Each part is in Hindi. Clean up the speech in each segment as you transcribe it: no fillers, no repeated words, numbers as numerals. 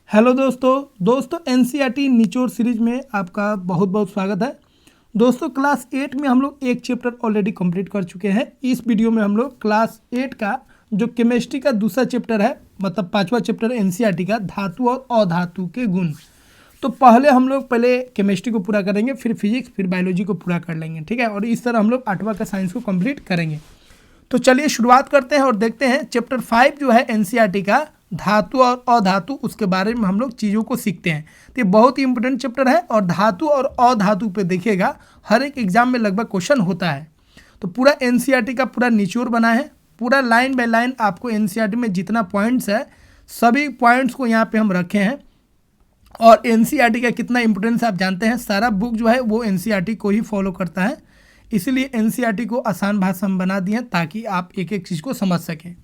हेलो दोस्तों एनसीईआरटी निचोड़ सीरीज में आपका बहुत बहुत स्वागत है। दोस्तों क्लास 8 में हम लोग एक चैप्टर ऑलरेडी कंप्लीट कर चुके हैं। इस वीडियो में हम लोग क्लास 8 का जो केमिस्ट्री का दूसरा चैप्टर है, मतलब पांचवा चैप्टर एनसीईआरटी का, धातु और अधातु के गुण। तो पहले केमिस्ट्री को पूरा करेंगे, फिर फिजिक्स, फिर बायोलॉजी को पूरा कर लेंगे, ठीक है। और इस तरह हम लोग 8वां का साइंस को कंप्लीट करेंगे। तो चलिए शुरुआत करते हैं और देखते हैं चैप्टर 5 जो है एनसीईआरटी का, धातु और अधातु, उसके बारे में हम लोग चीज़ों को सीखते हैं। तो ये बहुत ही इंपॉर्टेंट चैप्टर है और धातु और अधातु पे देखिएगा हर एक एग्जाम में लगभग क्वेश्चन होता है। तो पूरा एनसीईआरटी का पूरा निचोड़ बना है, पूरा लाइन बाय लाइन आपको एनसीईआरटी में जितना पॉइंट्स है सभी पॉइंट्स को यहाँ पे हम रखे हैं। और एनसीईआरटी का कितना इंपॉर्टेंस आप जानते हैं, सारा बुक जो है वो एनसीईआरटी को ही फॉलो करता है, इसीलिए एनसीईआरटी को आसान भाषा में बना दिए ताकि आप एक एक चीज़ को समझ सकें।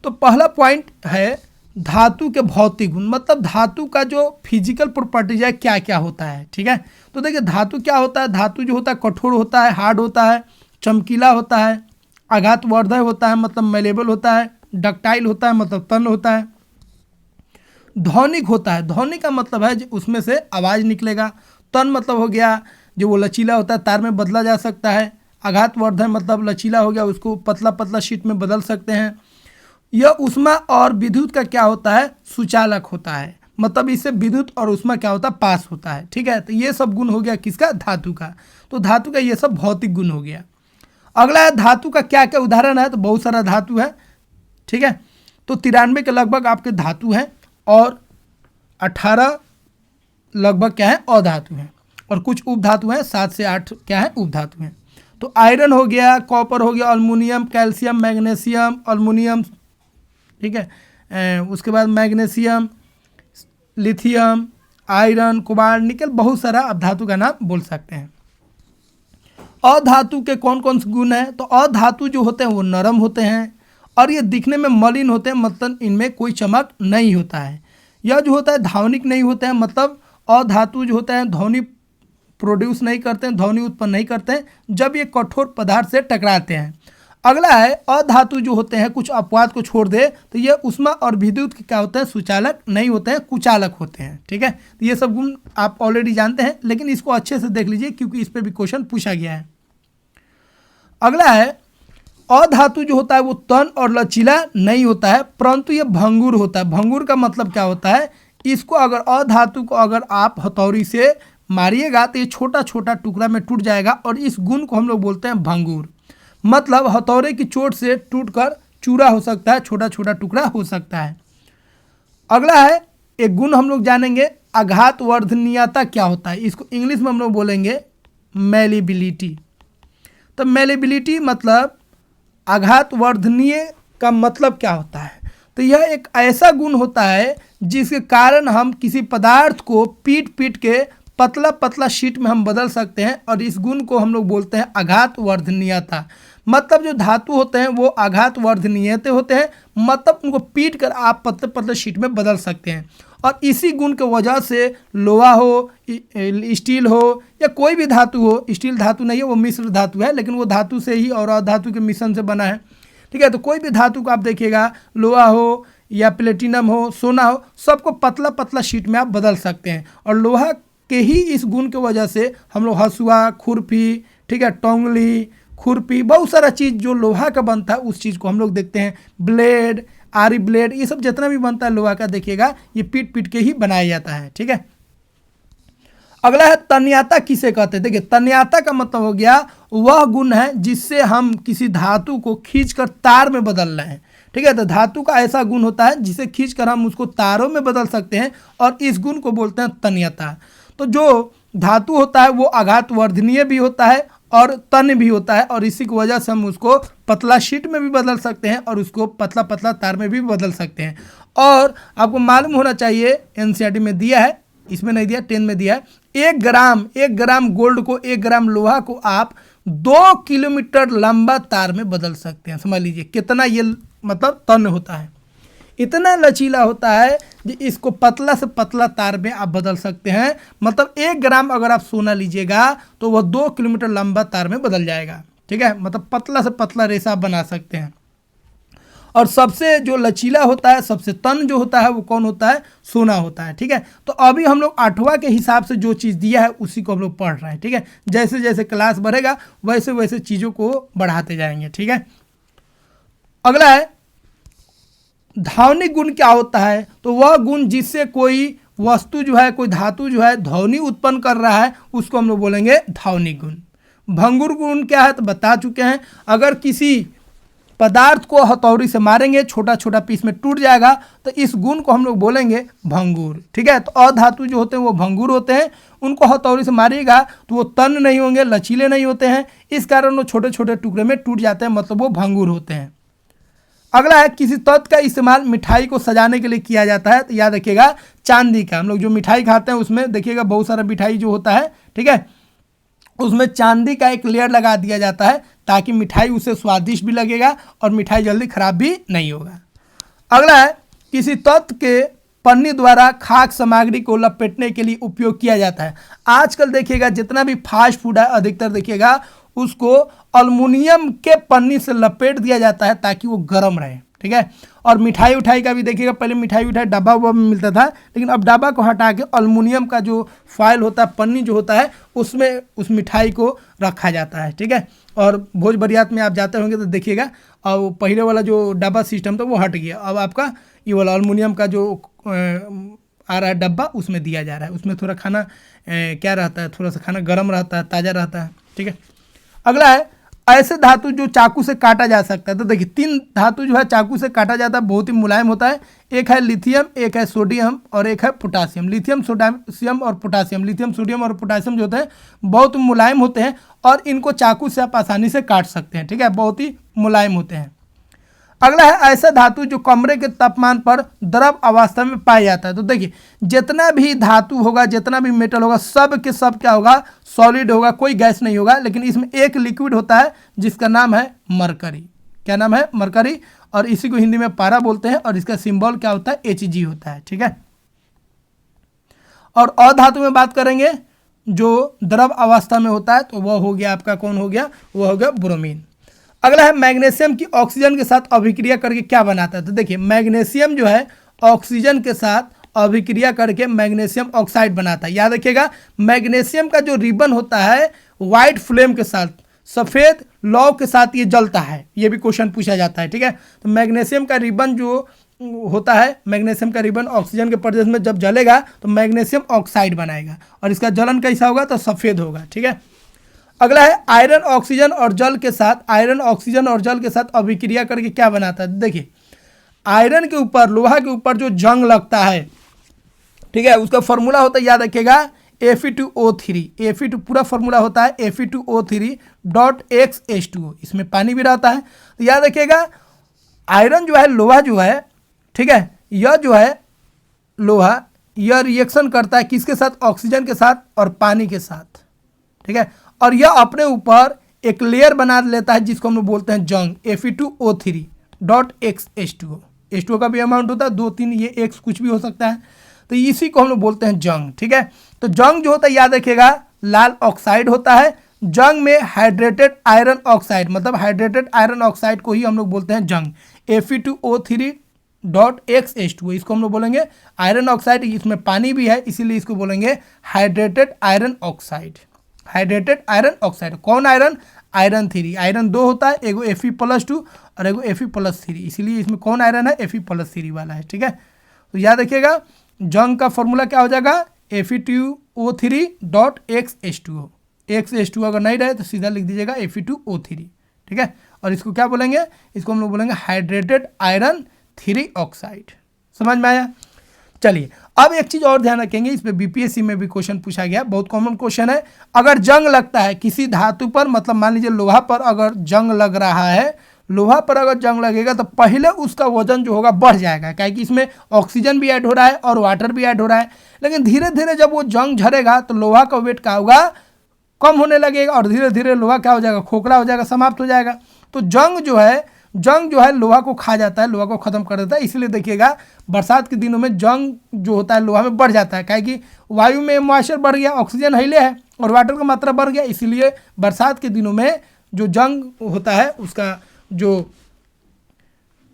तो पहला पॉइंट है धातु के भौतिक गुण, मतलब धातु का जो फिजिकल प्रॉपर्टीज है क्या क्या होता है, ठीक है। तो देखिए धातु क्या होता है, धातु जो होता है कठोर होता है, हार्ड होता है, चमकीला होता है, आघातवर्धक होता है मतलब मेलेबल होता है, डक्टाइल होता है मतलब तन्य होता है, ध्वनिक होता है, ध्वनिक का मतलब है उसमें से आवाज़ निकलेगा, तन मतलब हो गया जो वो लचीला होता है, तार में बदला जा सकता है, आघातवर्धक मतलब लचीला हो गया, उसको पतला पतला शीट में बदल सकते हैं। यह ऊष्मा और विद्युत का क्या होता है, सुचालक होता है, मतलब इससे विद्युत और ऊष्मा क्या होता है, पास होता है, ठीक है। तो ये सब गुण हो गया किसका, धातु का। तो धातु का ये सब भौतिक गुण हो गया। अगला है धातु का क्या क्या उदाहरण है, तो बहुत सारा धातु है, ठीक है। तो 93 के लगभग आपके धातु हैं और 18 लगभग क्या है, अधातु हैं, और कुछ उपधातु हैं, 7 से 8 क्या है, उपधातु हैं। तो आयरन हो गया, कॉपर हो गया, अल्मुनियम, कैल्शियम, मैग्नीशियम, अल्मुनियम, ठीक है। उसके बाद मैग्नीशियम, लिथियम, आयरन, कोबाल्ट, निकल, बहुत सारा आप धातु का नाम बोल सकते हैं। अधातु के कौन कौन से गुण हैं, तो अधातु जो होते हैं वो नरम होते हैं और ये दिखने में मलिन होते हैं, मतलब इनमें कोई चमक नहीं होता है। यह जो होता है ध्वनिक नहीं होते हैं, मतलब अधातु जो होता है ध्वनि प्रोड्यूस नहीं करते हैं, ध्वनि उत्पन्न नहीं करते हैं जब ये कठोर पदार्थ से टकराते हैं। अगला है अधातु जो होते हैं, कुछ अपवाद को छोड़ दे तो ये ऊष्मा और विद्युत के क्या होते हैं, सुचालक नहीं होते हैं, कुचालक होते हैं, ठीक है। तो ये सब गुण आप ऑलरेडी जानते हैं, लेकिन इसको अच्छे से देख लीजिए क्योंकि इस पर भी क्वेश्चन पूछा गया है। अगला है अधातु जो होता है वो तन और लचीला नहीं होता है, परंतु ये भंगुर होता है। भंगुर का मतलब क्या होता है, इसको अगर अधातु को अगर आप हथौड़ी से मारिएगा तो ये छोटा छोटा टुकड़ा में टूट जाएगा और इस गुण को हम लोग बोलते हैं भंगुर, मतलब हथौड़े की चोट से टूटकर चूरा हो सकता है, छोटा छोटा टुकड़ा हो सकता है। अगला है एक गुण हम लोग जानेंगे, आघातवर्धनीयता क्या होता है, इसको इंग्लिश में हम लोग बोलेंगे मेलेबिलिटी। तो मेलेबिलिटी मतलब आघातवर्धनीय का मतलब क्या होता है, तो यह एक ऐसा गुण होता है जिसके कारण हम किसी पदार्थ को पीट पीट के पतला पतला शीट में हम बदल सकते हैं और इस गुण को हम लोग बोलते हैं आघातवर्धनीयता। मतलब जो धातु होते हैं वो आघातवर्धनीय होते हैं, मतलब उनको पीट कर आप पतले पतले शीट में बदल सकते हैं। और इसी गुण के वजह से लोहा हो, स्टील हो या कोई भी धातु हो, स्टील धातु नहीं है वो मिश्र धातु है, लेकिन वो धातु से ही और अधातु के मिश्रण से बना है, ठीक है। तो कोई भी धातु को आप देखिएगा, लोहा हो या प्लेटिनम हो, सोना हो, सबको पतला पतला शीट में आप बदल सकते हैं। और लोहा के ही इस गुण की वजह से हम लोग हसुआ, खुरपी, ठीक है, टोंगली, खुरपी, बहुत सारा चीज़ जो लोहा का बनता है उस चीज़ को हम लोग देखते हैं, ब्लेड, आरी ब्लेड, ये सब जितना भी बनता है लोहा का देखिएगा ये पीट पीट के ही बनाया जाता है, ठीक है। अगला है तन्यता किसे कहते हैं, देखिए तन्यता का मतलब हो गया वह गुण है जिससे हम किसी धातु को खींचकर तार में बदल रहे हैं, ठीक है। तो धातु का ऐसा गुण होता है जिसे खींचकर हम उसको तारों में बदल सकते हैं और इस गुण को बोलते हैं तन्यता। तो जो धातु होता है वो आघातवर्धनीय भी होता है और तन्य भी होता है और इसी की वजह से हम उसको पतला शीट में भी बदल सकते हैं और उसको पतला पतला तार में भी बदल सकते हैं। और आपको मालूम होना चाहिए एनसीईआरटी में दिया है, इसमें नहीं दिया, 10 में दिया है, 1 ग्राम गोल्ड को, 1 ग्राम लोहा को आप 2 किलोमीटर लंबा तार में बदल सकते हैं। समझ लीजिए कितना ये मतलब तन्य होता है, इतना लचीला होता है कि इसको पतला से पतला तार में आप बदल सकते हैं। मतलब 1 ग्राम अगर आप सोना लीजिएगा तो वह 2 किलोमीटर लंबा तार में बदल जाएगा, ठीक है। मतलब पतला से पतला रेशा आप बना सकते हैं। और सबसे जो लचीला होता है, सबसे तन जो होता है वो कौन होता है? सोना होता है। ठीक है, तो अभी हम लोग 8वां के हिसाब से जो चीज़ दिया है उसी को हम लोग पढ़ रहे हैं। ठीक है, जैसे जैसे क्लास बढ़ेगा वैसे वैसे चीज़ों को बढ़ाते जाएंगे। ठीक है, अगला है ध्वनिक गुण क्या होता है? तो वह गुण जिससे कोई वस्तु जो है, कोई धातु जो है ध्वनि उत्पन्न कर रहा है उसको हम लोग बोलेंगे ध्वनिक गुण। भंगुर गुण क्या है तो बता चुके हैं। अगर किसी पदार्थ को हथौड़ी से मारेंगे, छोटा छोटा पीस में टूट जाएगा, तो इस गुण को हम लोग बोलेंगे भंगुर। ठीक है, तो अधातु जो होते हैं वो भंगुर होते हैं। उनको हथौड़ी से मारिएगा तो वो तन नहीं होंगे, लचीले नहीं होते हैं, इस कारण वो छोटे छोटे टुकड़े में टूट जाते हैं, मतलब वो भंगुर होते हैं। अगला है किसी तत्व का इस्तेमाल मिठाई को सजाने के लिए किया जाता है, तो याद रखिएगा चांदी का। हम लोग जो मिठाई खाते हैं उसमें देखिएगा बहुत सारा मिठाई जो होता है, ठीक है, उसमें चांदी का एक लेयर लगा दिया जाता है ताकि मिठाई उसे स्वादिष्ट भी लगेगा और मिठाई जल्दी खराब भी नहीं होगा। अगला है किसी तत्व के पन्नी द्वारा खाद्य सामग्री को लपेटने के लिए उपयोग किया जाता है। आजकल देखिएगा जितना भी फास्ट फूड है अधिकतर देखिएगा उसको अल्मुनियम के पन्नी से लपेट दिया जाता है ताकि वो गर्म रहे। ठीक है, और मिठाई उठाई का भी देखिएगा, पहले मिठाई उठाई डब्बा उब्बा में मिलता था, लेकिन अब डब्बा को हटा के अल्मुनियम का जो फॉयल होता है, पन्नी जो होता है, उसमें उस मिठाई को रखा जाता है। ठीक है, और भोज बरियात में आप जाते होंगे तो देखिएगा और पहले वाला जो डब्बा सिस्टम था वो हट गया, अब आपका ये वाला अल्मुनियम का जो आ रहा है डब्बा उसमें दिया जा रहा है। उसमें थोड़ा खाना क्या रहता है, थोड़ा सा खाना गर्म रहता है, ताज़ा रहता है। ठीक है, अगला है ऐसे धातु जो चाकू से काटा जा सकता है। तो देखिए 3 धातु जो है चाकू से काटा जाता है, बहुत ही मुलायम होता है। एक है लिथियम, एक है सोडियम और एक है पोटासियम। लिथियम, सोडियम और पोटासियम, लिथियम, सोडियम और पोटासियम जो होते हैं बहुत मुलायम होते हैं और इनको चाकू से आप आसानी से काट सकते हैं। ठीक है, बहुत ही मुलायम होते हैं। अगला है ऐसा धातु जो कमरे के तापमान पर द्रव अवस्था में पाया जाता है। तो देखिए जितना भी धातु होगा, जितना भी मेटल होगा, सब के सब क्या होगा? सॉलिड होगा, कोई गैस नहीं होगा, लेकिन इसमें एक लिक्विड होता है जिसका नाम है मरकरी। क्या नाम है? मरकरी, और इसी को हिंदी में पारा बोलते हैं और इसका सिंबल क्या होता है? Hg होता है। ठीक है, और अधातु में बात करेंगे जो द्रव अवस्था में होता है तो वह हो गया आपका, कौन हो गया? वह हो गया ब्रोमीन। अगला है मैग्नीशियम की ऑक्सीजन के साथ अभिक्रिया करके क्या बनाता है। तो देखिए मैग्नीशियम जो है ऑक्सीजन के साथ अभिक्रिया करके मैग्नीशियम ऑक्साइड बनाता है। याद रखिएगा मैग्नीशियम का जो रिबन होता है वाइट फ्लेम के साथ, सफ़ेद लौ के साथ ये जलता है, ये भी क्वेश्चन पूछा जाता है। ठीक है, तो मैग्नीशियम का रिबन जो होता है, मैग्नीशियम का रिबन ऑक्सीजन के प्रदेश में जब जलेगा तो मैग्नीशियम ऑक्साइड बनाएगा और इसका जलन कैसा होगा? तो सफ़ेद होगा। ठीक है, अगला है आयरन ऑक्सीजन और जल के साथ, आयरन ऑक्सीजन और जल के साथ अभिक्रिया करके क्या बनाता है। देखिए आयरन के ऊपर, लोहा के ऊपर जो जंग लगता है, ठीक है, उसका फॉर्मूला होता है, याद रखिएगा Fe2O3। Fe2 पूरा फॉर्मूला होता है Fe2O3.X H2O। इसमें पानी भी रहता है, तो याद रखिएगा आयरन जो है, लोहा जो है, ठीक है, यह जो है लोहा, यह रिएक्शन करता है किसके साथ? ऑक्सीजन के साथ और पानी के साथ। ठीक है, और यह अपने ऊपर एक लेयर बना लेता है जिसको हम लोग बोलते हैं जंग, Fe2O3.X H2O। H2O का भी अमाउंट होता है 2, 3, ये X कुछ भी हो सकता है, तो इसी को हम लोग बोलते हैं जंग। ठीक है, तो जंग जो होता है याद रखिएगा लाल ऑक्साइड होता है। जंग में हाइड्रेटेड आयरन ऑक्साइड, मतलब हाइड्रेटेड आयरन ऑक्साइड को ही हम लोग बोलते हैं जंग, Fe2O3.X H2O। इसको हम लोग बोलेंगे आयरन ऑक्साइड, इसमें पानी भी है इसीलिए इसको बोलेंगे hydrated iron oxide. Hydrated iron oxide. कौन आयरन? आयरन 3। आयरन 2 होता है, एगो Fe+2 और एगो Fe+3, इसीलिए इसमें कौन आयरन है? Fe+3 वाला है। ठीक है, तो याद रखिएगा जंग का फॉर्मूला क्या हो जाएगा? Fe2O3.X H2O। X H2O अगर नहीं रहे तो सीधा लिख दीजिएगा Fe2O3। ठीक है, और इसको क्या बोलेंगे? इसको हम लोग बोलेंगे हाइड्रेटेड आयरन 3 ऑक्साइड। समझ में आया? चलिए अब एक चीज़ और ध्यान रखेंगे, इस पे बीपीएससी में भी क्वेश्चन पूछा गया, बहुत कॉमन क्वेश्चन है। अगर जंग लगता है किसी धातु पर, मतलब मान लीजिए लोहा पर अगर जंग लग रहा है, लोहा पर अगर जंग लगेगा तो पहले उसका वजन जो होगा बढ़ जाएगा, क्योंकि कि इसमें ऑक्सीजन भी ऐड हो रहा है और वाटर भी ऐड हो रहा है। लेकिन धीरे धीरे जब वो जंग झरेगा तो लोहा का वेट क्या होगा? कम होने लगेगा और धीरे धीरे लोहा क्या हो जाएगा? खोखला हो जाएगा, समाप्त हो जाएगा। तो जंग जो है लोहा को खा जाता है, लोहा को खत्म कर देता है। इसलिए देखिएगा बरसात के दिनों में जंग जो होता है लोहा में बढ़ जाता है, क्योंकि वायु में मॉइस्चर बढ़ गया, ऑक्सीजन हिले है और वाटर का मात्रा बढ़ गया, इसीलिए बरसात के दिनों में जो जंग होता है उसका जो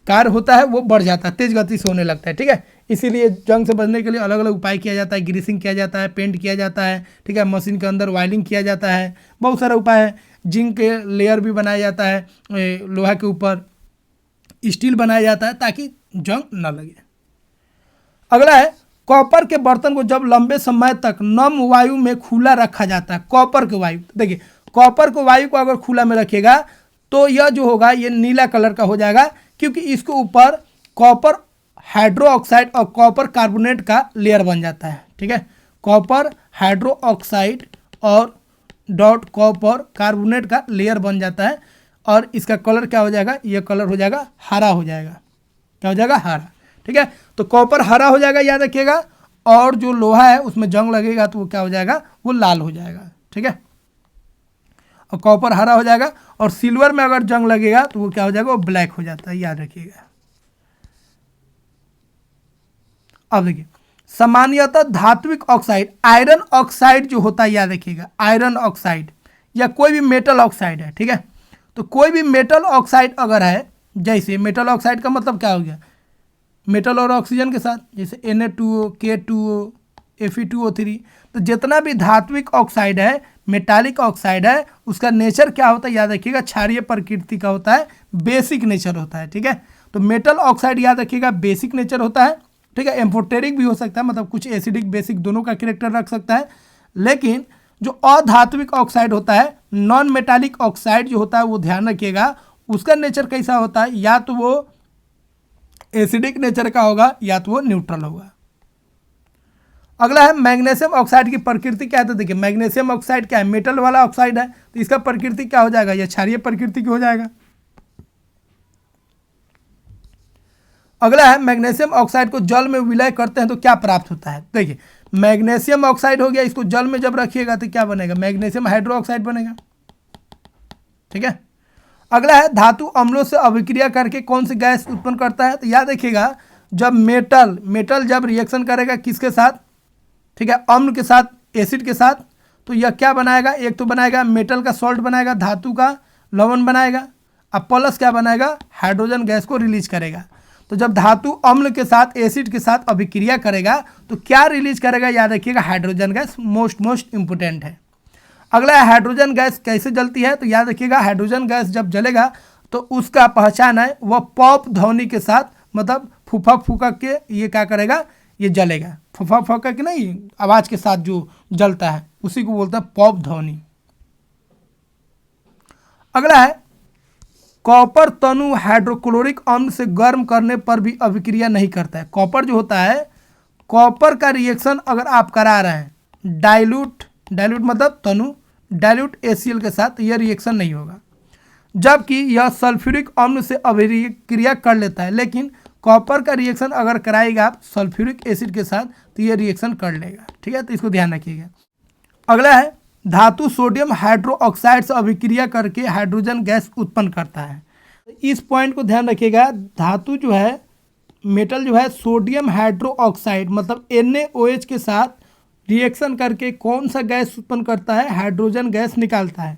कार्य होता है वो बढ़ जाता है, तेज गति से होने लगता है। ठीक है, इसीलिए जंग से बचने के लिए अलग अलग उपाय किया जाता है, ग्रीसिंग किया जाता है, पेंट किया जाता है। ठीक है, मशीन के अंदर वायरिंग किया जाता है, बहुत सारा उपाय है। जिंक के लेयर भी बनाया जाता है लोहा के ऊपर, स्टील बनाया जाता है ताकि जंग न लगे। अगला है कॉपर के बर्तन को जब लंबे समय तक नम वायु में खुला रखा जाता है, कॉपर के वायु, देखिए कॉपर को वायु को अगर खुला में रखेगा तो यह जो होगा ये नीला कलर का हो जाएगा, क्योंकि इसके ऊपर कॉपर हाइड्रो ऑक्साइड और कॉपर कार्बोनेट का लेयर बन जाता है। ठीक है, कॉपर हाइड्रो ऑक्साइड और डॉट कॉपर कार्बोनेट का लेयर बन जाता है और इसका कलर क्या हो जाएगा, ये कलर हो जाएगा हरा हो जाएगा। क्या हो जाएगा, हरा। ठीक है, तो कॉपर हरा हो जाएगा, याद रखिएगा। और जो लोहा है उसमें जंग लगेगा तो वो क्या हो जाएगा, वो लाल हो जाएगा। ठीक है, और कॉपर हरा हो जाएगा, और सिल्वर में अगर जंग लगेगा तो वो क्या हो जाएगा, वो ब्लैक हो जाता है, याद रखिएगा। अब देखिए सामान्यतः धात्विक ऑक्साइड, आयरन ऑक्साइड जो होता है, याद रखिएगा, आयरन ऑक्साइड या कोई भी मेटल ऑक्साइड है। ठीक है, तो कोई भी मेटल ऑक्साइड अगर है, जैसे मेटल ऑक्साइड का मतलब क्या हो गया, मेटल और ऑक्सीजन के साथ, जैसे Na2O, K2O, Fe2O3, तो जितना भी धात्विक ऑक्साइड है, मेटालिक ऑक्साइड है, उसका नेचर क्या होता है, याद रखिएगा, क्षारीय प्रकृति का होता है, बेसिक नेचर होता है। ठीक है, तो मेटल ऑक्साइड याद रखिएगा बेसिक नेचर होता है। ठीक है, एम्फोटेरिक भी हो सकता है, मतलब कुछ एसिडिक बेसिक दोनों का कैरेक्टर रख सकता है। लेकिन जो अधात्विक ऑक्साइड होता है, नॉन मेटालिक ऑक्साइड जो होता है, वो ध्यान रखिएगा उसका नेचर कैसा होता है, या तो वो एसिडिक नेचर का होगा या तो वो न्यूट्रल होगा। अगला है मैग्नीशियम ऑक्साइड की प्रकृति क्या है, तो देखिए मैग्नीशियम ऑक्साइड क्या है, मेटल वाला ऑक्साइड है, तो इसका प्रकृति क्या हो जाएगा, यह क्षारीय प्रकृति की हो जाएगा। अगला है मैग्नीशियम ऑक्साइड को जल में विलय करते हैं तो क्या प्राप्त होता है। देखिए मैग्नीशियम ऑक्साइड हो गया, इसको जल में जब रखिएगा तो क्या बनेगा, मैग्नीशियम हाइड्रो ऑक्साइड बनेगा। ठीक है, अगला है धातु अम्लों से अभिक्रिया करके कौन सी गैस उत्पन्न करता है, तो याद रखिएगा जब मेटल जब रिएक्शन करेगा किसके साथ, ठीक है, अम्ल के साथ, एसिड के साथ, तो यह क्या बनाएगा, एक तो बनाएगा मेटल का सॉल्ट बनाएगा, धातु का लवण बनाएगा, अब प्लस क्या बनाएगा, हाइड्रोजन गैस को रिलीज करेगा। तो जब धातु अम्ल के साथ एसिड के साथ अभिक्रिया करेगा तो क्या रिलीज करेगा, याद रखिएगा हाइड्रोजन गैस, मोस्ट इंपोर्टेंट है। अगला है हाइड्रोजन गैस कैसे जलती है, तो याद रखिएगा हाइड्रोजन गैस जब जलेगा तो उसका पहचान है वह पॉप ध्वनि के साथ, मतलब फूफा फूका के ये क्या करेगा, ये जलेगा, फूफा फूका के नहीं, आवाज़ के साथ जो जलता है उसी को बोलता है पॉप ध्वनि। अगला है कॉपर तनु हाइड्रोक्लोरिक अम्ल से गर्म करने पर भी अभिक्रिया नहीं करता है। कॉपर जो होता है, कॉपर का रिएक्शन अगर आप करा रहे हैं डाइल्यूट मतलब तनु, डाइल्यूट HCl के साथ, यह रिएक्शन नहीं होगा, जबकि यह सल्फ्यूरिक अम्ल से अभिक्रिया कर लेता है। लेकिन कॉपर का रिएक्शन अगर कराएगा आप सल्फ्यूरिक एसिड के साथ तो यह रिएक्शन कर लेगा। ठीक है, तो इसको ध्यान रखिएगा। अगला है धातु सोडियम हाइड्रो ऑक्साइड से अभिक्रिया करके हाइड्रोजन गैस उत्पन्न करता है। इस पॉइंट को ध्यान रखिएगा, धातु जो है, मेटल जो है, सोडियम हाइड्रो ऑक्साइड मतलब NaOH के साथ रिएक्शन करके कौन सा गैस उत्पन्न करता है, हाइड्रोजन गैस निकालता है।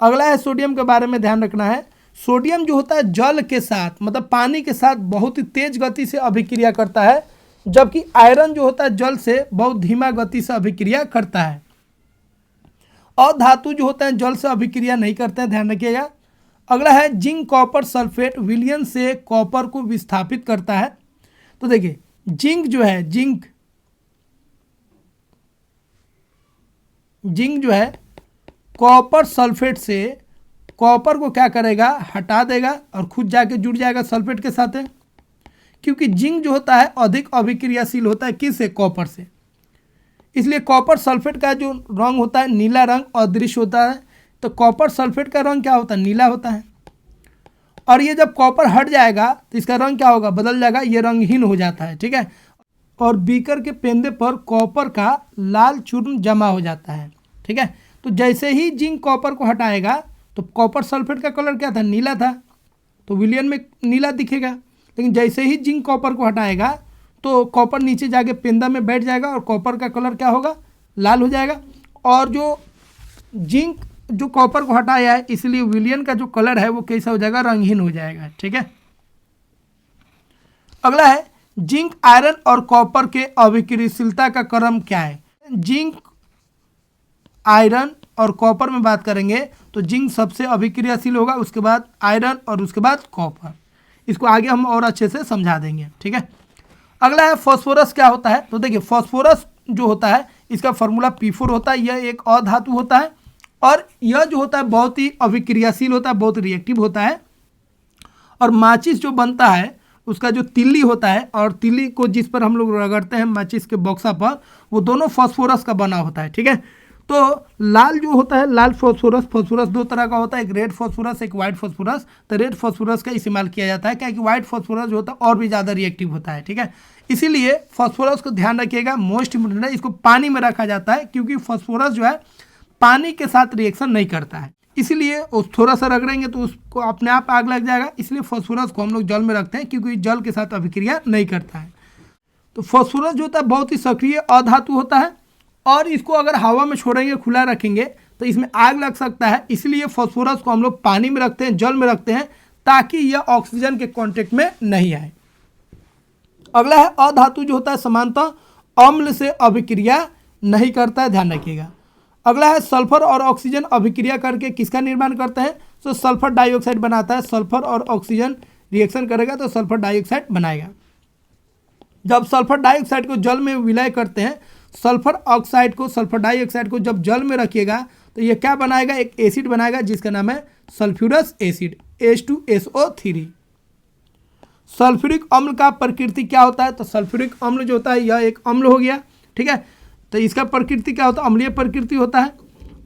अगला है सोडियम के बारे में ध्यान रखना है, सोडियम जो होता है जल के साथ मतलब पानी के साथ बहुत ही तेज गति से अभिक्रिया करता है, जबकि आयरन जो होता है जल से बहुत धीमा गति से अभिक्रिया करता है। और धातु जो होते हैं जल से अभिक्रिया नहीं करते हैं, ध्यान रखिएगा। अगला है जिंक कॉपर सल्फेट विलयन से कॉपर को विस्थापित करता है। तो देखिए जिंक जो है, जिंक जो है कॉपर सल्फेट से कॉपर को क्या करेगा, हटा देगा और खुद जाके जुड़ जाएगा सल्फेट के साथ है, क्योंकि जिंक जो होता है अधिक अभिक्रियाशील होता है किससे, कॉपर से। इसलिए कॉपर सल्फेट का जो रंग होता है नीला रंग अदृश्य होता है, तो कॉपर सल्फेट का रंग क्या होता है, नीला होता है। और ये जब कॉपर हट जाएगा तो इसका रंग क्या होगा, बदल जाएगा, ये रंगहीन हो जाता है। ठीक है, और बीकर के पेंदे पर कॉपर का लाल चूर्ण जमा हो जाता है। ठीक है, तो जैसे ही जिंक कॉपर को हटाएगा तो कॉपर सल्फेट का कलर क्या था, नीला था, तो विलयन में नीला दिखेगा। लेकिन जैसे ही जिंक कॉपर को हटाएगा तो कॉपर नीचे जाके पेंदा में बैठ जाएगा और कॉपर का कलर क्या होगा, लाल हो जाएगा। और जो जिंक जो कॉपर को हटाया है इसलिए विलयन का जो कलर है वो कैसा हो जाएगा, रंगहीन हो जाएगा। ठीक है, अगला है जिंक, आयरन और कॉपर के अभिक्रियाशीलता का क्रम क्या है। जिंक, आयरन और कॉपर में बात करेंगे तो जिंक सबसे अभिक्रियाशील होगा, उसके बाद आयरन और उसके बाद कॉपर। इसको आगे हम और अच्छे से समझा देंगे, ठीक है। अगला है फास्फोरस क्या होता है। तो देखिए फास्फोरस जो होता है इसका फॉर्मूला P4 होता है। यह एक अधातु होता है और यह जो होता है बहुत ही अभिक्रियाशील होता है, बहुत रिएक्टिव होता है। और माचिस जो बनता है उसका जो तिल्ली होता है और तिल्ली को जिस पर हम लोग रगड़ते हैं माचिस के बॉक्सा पर, वो दोनों फास्फोरस का बना होता है, ठीक है। तो लाल जो होता है, लाल फास्फोरस, फास्फोरस दो तरह का होता है, एक रेड फास्फोरस, एक वाइट फास्फोरस। तो रेड फास्फोरस का इस्तेमाल किया जाता है क्योंकि वाइट फास्फोरस जो होता है और भी ज़्यादा रिएक्टिव होता है, ठीक है। इसीलिए फास्फोरस को ध्यान रखिएगा, मोस्ट इंपोर्टेंट है। इसको पानी में रखा जाता है क्योंकि फास्फोरस जो है पानी के साथ रिएक्शन नहीं करता है, इसीलिए उस थोड़ा सा रगड़ेंगे तो उसको अपने आप आग लग जाएगा। इसलिए फास्फोरस को हम लोग जल में रखते हैं क्योंकि जल के साथ अभिक्रिया नहीं करता है। तो फास्फोरस जो होता है बहुत ही सक्रिय अधातु होता है और इसको अगर हवा में छोड़ेंगे, खुला रखेंगे तो इसमें आग लग सकता है। इसलिए फास्फोरस को हम लोग पानी में रखते हैं, जल में रखते हैं, ताकि यह ऑक्सीजन के कांटेक्ट में नहीं आए। अगला है अधातु जो होता है सामान्यतः अम्ल से अभिक्रिया नहीं करता है, ध्यान रखिएगा। अगला है सल्फर और ऑक्सीजन अभिक्रिया करके किसका निर्माण करते हैं। तो सल्फर डाइऑक्साइड बनाता है। सल्फर और ऑक्सीजन रिएक्शन करेगा तो सल्फर डाइऑक्साइड बनाएगा। जब सल्फर डाइऑक्साइड को जल में विलय करते हैं, सल्फर ऑक्साइड को, सल्फर डाइऑक्साइड को जब जल में रखिएगा तो ये क्या बनाएगा, एक एसिड बनाएगा जिसका नाम है सल्फ्यूरस एसिड, H2SO3। सल्फ्यूरिक अम्ल का प्रकृति क्या होता है। तो सल्फ्यूरिक अम्ल जो होता है यह एक अम्ल हो गया, ठीक है। तो इसका प्रकृति क्या होता है, अम्लीय प्रकृति होता है।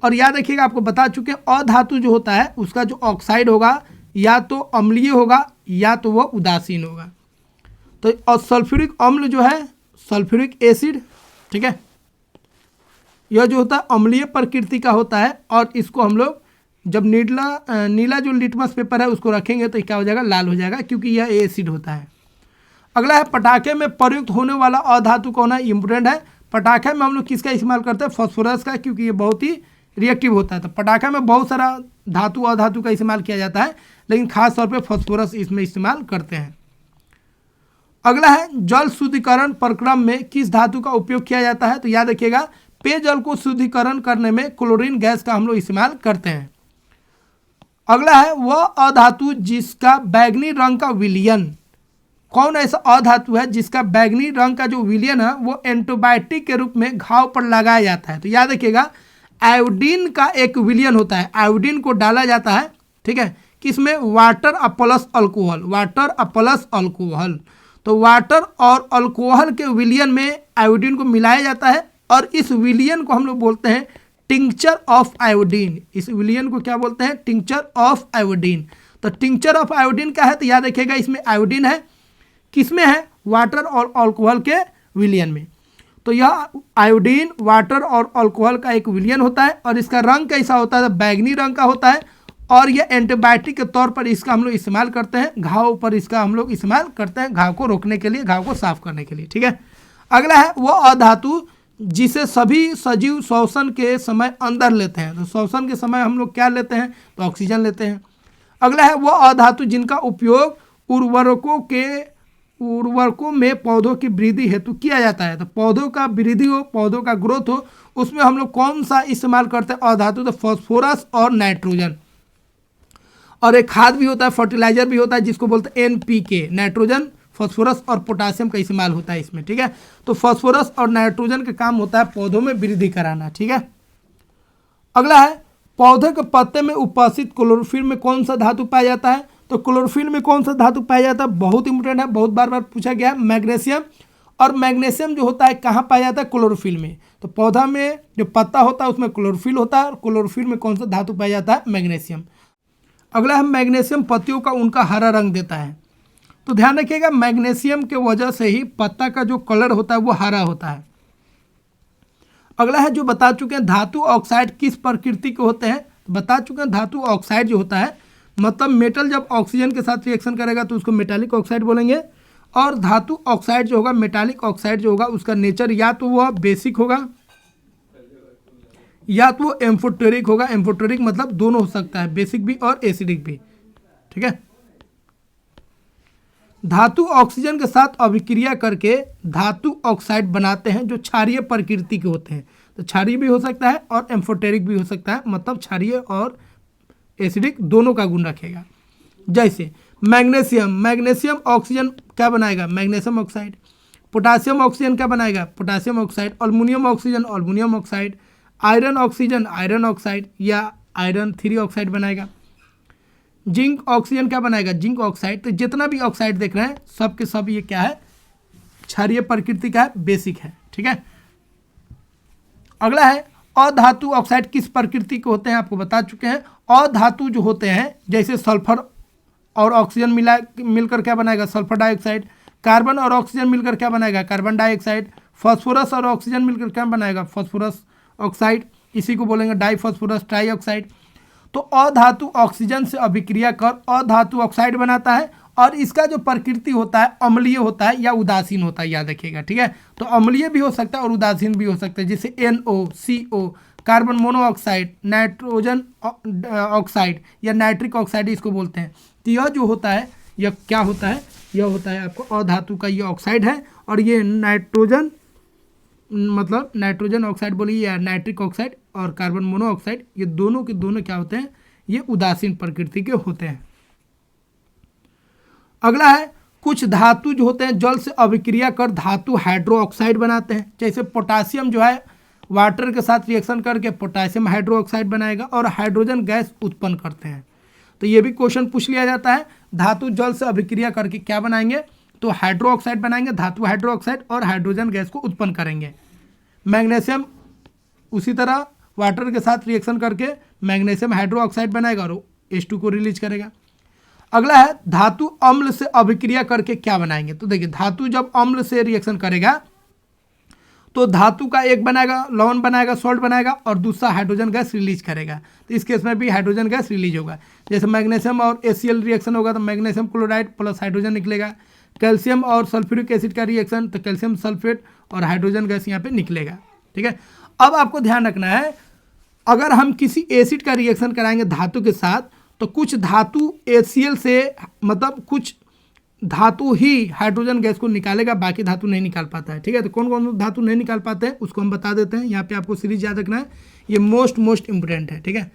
और याद रखिएगा, आपको बता चुके हैं अधातु जो होता है उसका जो ऑक्साइड होगा या तो अम्लीय होगा या तो वह उदासीन होगा। तो और सल्फ्यूरिक अम्ल जो है, सल्फ्यूरिक एसिड, ठीक है, यह जो होता है अम्लीय प्रकृति का होता है। और इसको हम लोग जब नीला जो लिटमस पेपर है उसको रखेंगे तो क्या हो जाएगा, लाल हो जाएगा, क्योंकि यह एसिड होता है। अगला है पटाखे में प्रयुक्त होने वाला अधातु कौन है, इंपोर्टेंट है। पटाखे में हम लोग किसका इस्तेमाल करते हैं, फास्फोरस का, क्योंकि ये बहुत ही रिएक्टिव होता है। तो पटाखे में बहुत सारा धातु अधातु का इस्तेमाल किया जाता है, लेकिन खास तौर पे फास्फोरस इसमें इस्तेमाल करते हैं। अगला है जल शुद्धिकरण प्रक्रम में किस धातु का उपयोग किया जाता है। तो याद रखिएगा, पेयजल को शुद्धिकरण करने में क्लोरीन गैस का हम लोग इस्तेमाल करते हैं। अगला है वह अधातु जिसका बैगनी रंग का विलयन, कौन ऐसा अधातु है जिसका बैगनी रंग का जो विलयन है वो एंटीबायोटिक के रूप में घाव पर लगाया जाता है। तो याद रखिएगा, आयोडीन का एक विलयन होता है, आयोडीन को डाला जाता है, ठीक है, किसमें, water plus alcohol, water plus alcohol. तो वाटर और अल्कोहल के विलयन में आयोडीन को मिलाया जाता है और इस विलयन को हम लोग बोलते हैं टिंक्चर ऑफ आयोडीन। इस विलयन को क्या बोलते हैं, टिंक्चर ऑफ आयोडीन। तो टिंक्चर ऑफ आयोडीन क्या है, तो याद रखिएगा इसमें आयोडीन है, किसमें है, वाटर और अल्कोहल के विलयन में। तो यह आयोडीन, वाटर और अल्कोहल का एक विलयन होता है और इसका रंग कैसा होता है, बैगनी रंग का होता है। और यह एंटीबायोटिक के तौर पर इसका हम लोग इस्तेमाल करते हैं, घाव पर इसका हम लोग इस्तेमाल करते हैं, घाव को रोकने के लिए, घाव को साफ करने के लिए, ठीक है। अगला है वो अधातु जिसे सभी सजीव श्वसन के समय अंदर लेते हैं। तो श्वसन के समय हम लोग क्या लेते हैं, तो ऑक्सीजन लेते हैं। अगला है वो अधातु जिनका उपयोग उर्वरकों में पौधों की वृद्धि हेतु किया जाता है। तो पौधों का वृद्धि हो, पौधों का ग्रोथ हो, उसमें हम लोग कौन सा इस्तेमाल करते हैं अधातु, तो फास्फोरस और नाइट्रोजन। और एक खाद भी होता है, फर्टिलाइजर भी होता है जिसको बोलते हैं NPK, नाइट्रोजन, फास्फोरस और पोटासियम का इस्तेमाल होता है इसमें, ठीक है। तो फास्फोरस और नाइट्रोजन का काम होता है पौधों में वृद्धि कराना, ठीक है। अगला है पौधे के पत्ते में उपस्थित क्लोरोफिल में कौन सा धातु पाया जाता है। तो क्लोरोफिल में कौन सा धातु पाया जाता है, बहुत इंपोर्टेंट है, बहुत बार पूछा गया है, मैग्नीशियम। और मैग्नीशियम जो होता है कहाँ पाया जाता है, क्लोरोफिल में। तो पौधा में जो पत्ता होता है उसमें क्लोरोफिल होता है और क्लोरोफिल में कौन सा धातु पाया जाता है, मैग्नीशियम। अगला है मैग्नीशियम पत्तियों का उनका हरा रंग देता है। तो ध्यान रखिएगा, मैग्नीशियम के वजह से ही पत्ता का जो कलर होता है वो हरा होता है। अगला है जो बता चुके हैं धातु ऑक्साइड किस प्रकृति के होते हैं। तो बता चुके हैं धातु ऑक्साइड जो होता है, मतलब मेटल जब ऑक्सीजन के साथ रिएक्शन करेगा तो उसको मेटालिक ऑक्साइड बोलेंगे। और धातु ऑक्साइड जो होगा, मेटालिक ऑक्साइड जो होगा, उसका नेचर या तो वह बेसिक होगा या तो वो एम्फोटेरिक होगा। एम्फोटेरिक मतलब दोनों हो सकता है, बेसिक भी और एसिडिक भी, ठीक है। धातु ऑक्सीजन के साथ अभिक्रिया करके धातु ऑक्साइड बनाते हैं जो क्षारीय प्रकृति के होते हैं। तो क्षारीय भी हो सकता है और एम्फोटेरिक भी हो सकता है, मतलब क्षारीय और एसिडिक दोनों का गुण रखेगा। जैसे मैग्नीशियम, मैग्नीशियम ऑक्सीजन क्या बनाएगा, मैग्नीशियम ऑक्साइड। पोटासियम ऑक्सीजन क्या बनाएगा, potassium oxide. Aluminium oxygen, aluminium oxide. Iron oxygen, iron oxide या आयरन 3 ऑक्साइड बनाएगा। जिंक ऑक्सीजन क्या बनाएगा, जिंक ऑक्साइड। तो जितना भी ऑक्साइड देख रहे हैं सब के सब ये क्या है, क्षारीय प्रकृति का है, बेसिक है। ठीक है, अगला है अधातु ऑक्साइड किस प्रकृति के होते हैं, आपको बता चुके हैं। अधातु जो होते हैं जैसे सल्फर और ऑक्सीजन मिलकर क्या बनाएगा, सल्फर डाइऑक्साइड। कार्बन और ऑक्सीजन मिलकर क्या बनाएगा, कार्बन डाइऑक्साइड। फास्फोरस और ऑक्सीजन मिलकर क्या बनाएगा, फास्फोरस ऑक्साइड। इसी को बोलेंगे डाइफॉस्फोरस ट्राइऑक्साइड। तो अधातु ऑक्सीजन से अभिक्रिया कर अधातु ऑक्साइड बनाता है और इसका जो प्रकृति होता है अम्लीय होता है या उदासीन होता है, याद रखिएगा। ठीक है, तो अम्लीय भी हो सकता है और उदासीन भी हो सकता है, जैसे NO, CO, carbon monoxide, nitrogen oxide या नाइट्रिक ऑक्साइड इसको बोलते हैं। तो यह जो होता है यह क्या होता है, यह होता है आपको अधातु का ये ऑक्साइड है। और ये नाइट्रोजन मतलब नाइट्रोजन ऑक्साइड बोलिए या नाइट्रिक ऑक्साइड और कार्बन मोनोऑक्साइड, ये दोनों के दोनों क्या होते हैं, ये उदासीन प्रकृति के होते हैं। अगला है कुछ धातु जो होते हैं जल से अभिक्रिया कर धातु हाइड्रो ऑक्साइड बनाते हैं। जैसे पोटासियम जो है वाटर के साथ रिएक्शन करके पोटासियम हाइड्रो ऑक्साइड बनाएगा और हाइड्रोजन गैस उत्पन्न करते हैं। तो ये भी क्वेश्चन पूछ लिया जाता है, धातु जल से अभिक्रिया करके क्या बनाएंगे, तो हाइड्रो ऑक्साइड बनाएंगे, धातु हाइड्रो ऑक्साइड, और हाइड्रोजन गैस को उत्पन्न करेंगे। मैग्नीशियम उसी तरह वाटर के साथ रिएक्शन करके मैग्नीशियम हाइड्रो ऑक्साइड बनाएगा और H2 को रिलीज करेगा। अगला है धातु अम्ल से अभिक्रिया करके क्या बनाएंगे। तो देखिए धातु जब अम्ल से रिएक्शन करेगा तो धातु का एक बनाएगा, लवण बनाएगा, सॉल्ट बनाएगा और दूसरा हाइड्रोजन गैस रिलीज करेगा। तो इस केस में भी हाइड्रोजन गैस रिलीज होगा। जैसे मैग्नीशियम और HCl रिएक्शन होगा तो मैग्नीशियम क्लोराइड प्लस हाइड्रोजन निकलेगा। कैल्शियम और सल्फ्यूरिक एसिड का रिएक्शन तो कैल्शियम सल्फेट और हाइड्रोजन गैस यहाँ पे निकलेगा। ठीक है, अब आपको ध्यान रखना है अगर हम किसी एसिड का रिएक्शन कराएंगे धातु के साथ तो कुछ धातु HCl से मतलब कुछ धातु ही हाइड्रोजन गैस को निकालेगा, बाकी धातु नहीं निकाल पाता है। ठीक है, तो कौन कौन धातु नहीं निकाल पाते हैं उसको हम बता देते हैं। यहाँ पे आपको सीरीज याद रखना है, ये मोस्ट इंपोर्टेंट है। ठीक है,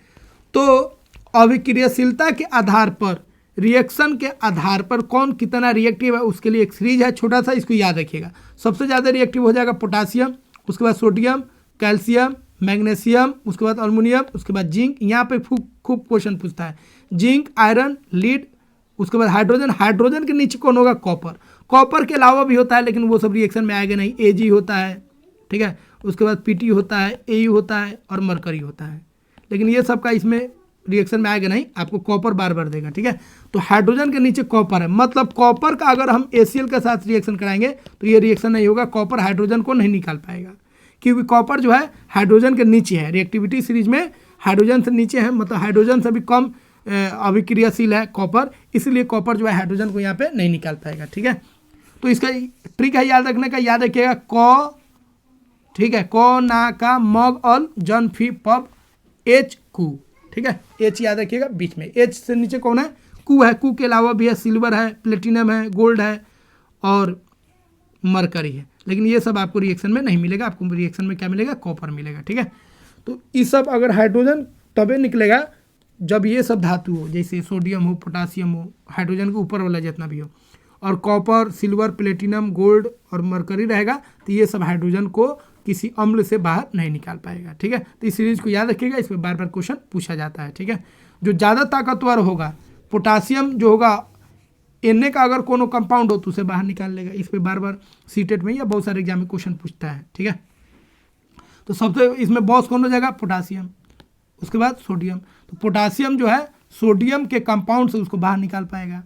तो अभिक्रियाशीलता के आधार पर, रिएक्शन के आधार पर कौन कितना रिएक्टिव है उसके लिए एक सीरीज है छोटा सा, इसको याद रखिएगा। सबसे ज़्यादा रिएक्टिव हो जाएगा पोटासियम, उसके बाद सोडियम, कैल्शियम, मैग्नीशियम, उसके बाद अल्मुनियम, उसके बाद जिंक। यहाँ पे खूब क्वेश्चन पूछता है, जिंक, आयरन, लीड, उसके बाद हाइड्रोजन। हाइड्रोजन के नीचे कौन होगा, कॉपर। कॉपर के अलावा भी होता है लेकिन वो सब रिएक्शन में आएगा नहीं। Ag होता है, ठीक है, उसके बाद Pt होता है, Au होता है और मरकरी होता है, लेकिन ये सब का इसमें रिएक्शन में आएगा नहीं, आपको कॉपर बार बार देगा। ठीक है, तो हाइड्रोजन के नीचे कॉपर है, मतलब कॉपर का अगर हम HCl के साथ रिएक्शन कराएंगे तो ये रिएक्शन नहीं होगा, कॉपर हाइड्रोजन को नहीं निकाल पाएगा क्योंकि कॉपर जो है हाइड्रोजन के नीचे है, रिएक्टिविटी सीरीज में हाइड्रोजन से नीचे है, मतलब हाइड्रोजन से भी कम अभिक्रियाशील है कॉपर, इसलिए कॉपर जो है हाइड्रोजन को यहाँ पे नहीं निकाल पाएगा। ठीक है, तो इसका ट्रिक है याद रखने का, याद रखिएगा क, ठीक है, क ना का मग अल जन फी पब H कू। ठीक है, H याद रखिएगा बीच में, H से नीचे कौन है, कू है। कू के अलावा भी है सिल्वर है, प्लेटिनम है, गोल्ड है और मरकरी है, लेकिन ये सब आपको रिएक्शन में नहीं मिलेगा, आपको रिएक्शन में क्या मिलेगा, कॉपर मिलेगा। ठीक है, तो ये सब अगर हाइड्रोजन तबे निकलेगा जब ये सब धातु हो, जैसे सोडियम हो, पोटासियम हो, हाइड्रोजन के ऊपर वाला जितना भी हो, और कॉपर, सिल्वर, प्लेटिनम, गोल्ड और मरकरी रहेगा, तो ये सब हाइड्रोजन को किसी अम्ल से बाहर नहीं निकाल पाएगा। ठीक है, तो इस सीरीज को याद रखिएगा, इस पर बार बार क्वेश्चन पूछा जाता है। ठीक है, जो ज़्यादा ताकतवर होगा पोटासियम जो होगा, Na का अगर कोनो कंपाउंड हो तो उसे बाहर निकाल लेगा। इस पर बार बार सीटेट में या बहुत सारे एग्जाम में क्वेश्चन पूछता है। ठीक है, तो सबसे इसमें बॉस कौन हो जाएगा, पोटासियम, उसके बाद सोडियम। तो पोटासियम जो है सोडियम के कंपाउंड से उसको बाहर निकाल पाएगा,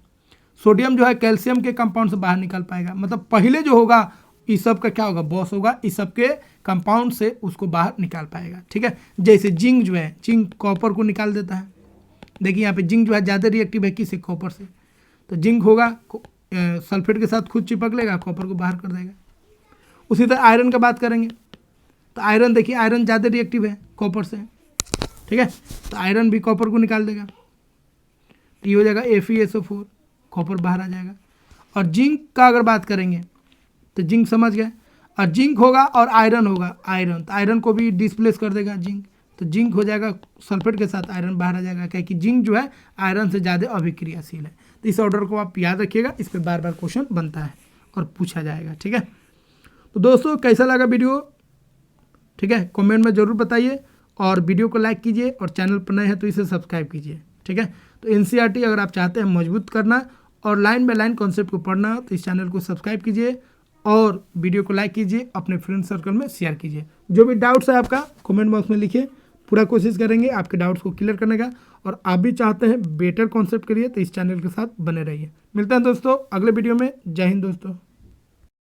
सोडियम जो है कैल्शियम के कंपाउंड से बाहर निकाल पाएगा, मतलब पहले जो होगा इस सब का क्या होगा, बॉस होगा, इस सब के कंपाउंड से उसको बाहर निकाल पाएगा। ठीक है, जैसे जिंक जो है, जिंक कॉपर को निकाल देता है। देखिए यहाँ पे जिंक जो है ज़्यादा रिएक्टिव है किससे, कॉपर से, तो जिंक होगा सल्फेट के साथ खुद चिपक लेगा, कॉपर को बाहर कर देगा। उसी तरह आयरन का बात करेंगे तो आयरन देखिए, आयरन ज़्यादा रिएक्टिव है कॉपर से। ठीक है, तो आयरन भी कॉपर को निकाल देगा, तो ये हो जाएगा FeSO4, कॉपर बाहर आ जाएगा। और जिंक का अगर बात करेंगे तो जिंक समझ गए, और जिंक होगा और आयरन होगा, आयरन तो आयरन को भी डिस्प्लेस कर देगा जिंक, तो जिंक हो जाएगा सल्फेट के साथ आयरन बाहर आ जाएगा, क्या कि जिंक जो है आयरन से ज़्यादा अभिक्रियाशील है। तो इस ऑर्डर को आप याद रखिएगा, इस पर बार बार क्वेश्चन बनता है और पूछा जाएगा। ठीक है, तो दोस्तों कैसा लगा वीडियो, ठीक है, कमेंट में ज़रूर बताइए, और वीडियो को लाइक कीजिए, और चैनल पर नए हैं तो इसे सब्सक्राइब कीजिए। ठीक है, तो एनसीईआरटी अगर आप चाहते हैं मजबूत करना और लाइन बाय लाइन कॉन्सेप्ट को पढ़ना, तो इस चैनल को सब्सक्राइब कीजिए और वीडियो को लाइक कीजिए, अपने फ्रेंड सर्कल में शेयर कीजिए। जो भी डाउट्स है आपका कमेंट बॉक्स में लिखिए, पूरा कोशिश करेंगे आपके डाउट्स को क्लियर करने का, और आप भी चाहते हैं बेटर कॉन्सेप्ट के लिए तो इस चैनल के साथ बने रहिए। मिलते हैं दोस्तों अगले वीडियो में। जय हिंद दोस्तों।